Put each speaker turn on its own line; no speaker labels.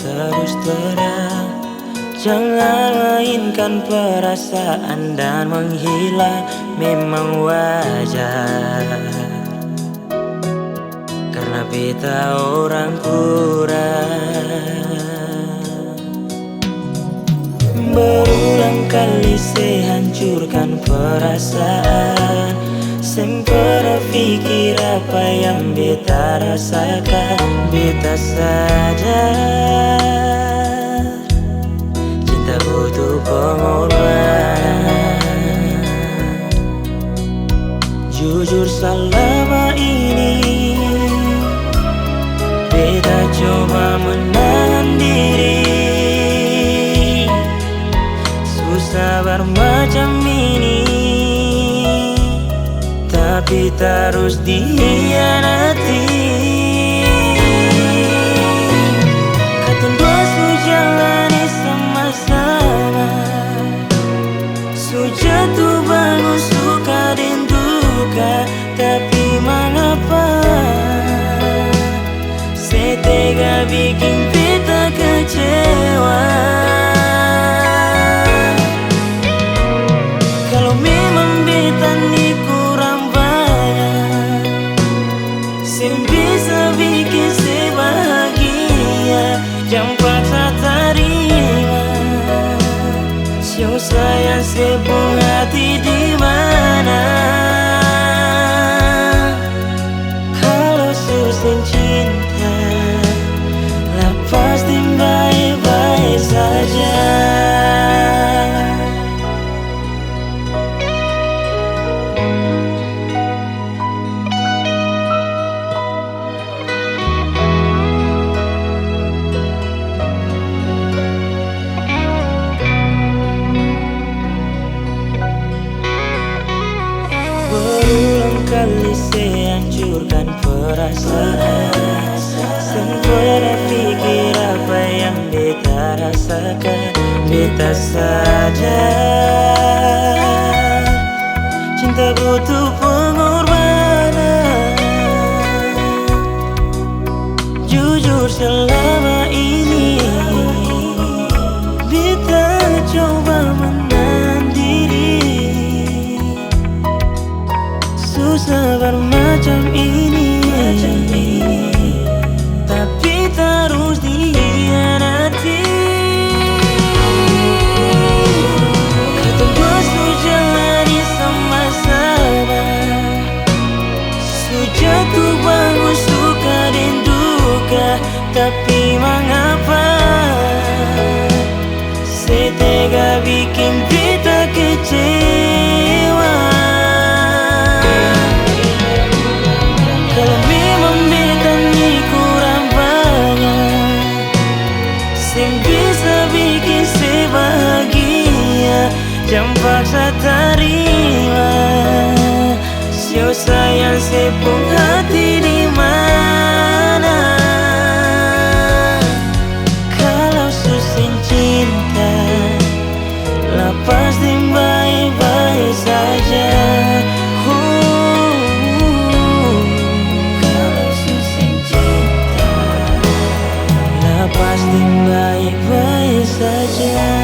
terus terang. Jangan mainkan perasaan dan menghilang, memang wajar karena beta orang kurang. Berulang kali saya hancurkan perasaan, sempat pikir apa yang beta rasakan. Beta sadar cinta butuh pengorbanan. Jujur selama ini beta coba menahan diri. Sabar macam ini, tapi terus dikhianati. Katong dua su jalani sama-sama, su jatuh bangun suka dan duka. Tapi mengapa setega bikin beta kecewa? Bisa bikin saya bahagia, jangan paksa terima. Siapa sayang sepung hati di mana? Kalau susah cinta, lah pasti baik-baik saja. Berulang kali saya hancurkan perasaan, sempat pikir apa yang beta rasakan. Beta sadar cinta butuh pengorbanan. Jujur selama ini beta coba menahan diri. Sabar macam ini, tapi terus dikhianati. Katong dua su jalani sama-sama, su jatuh bangun suka dan duka. Tapi mengapa setega bikin beta kecewa? Kalau memang beta ni kurang banyak, sing bisa bikin saya bahagia, jangan paksa terima. Siapa sayang sepung hati di mana? Kalau susah cinta, lah pasti baik-baik saja. Pasti baik-baik saja.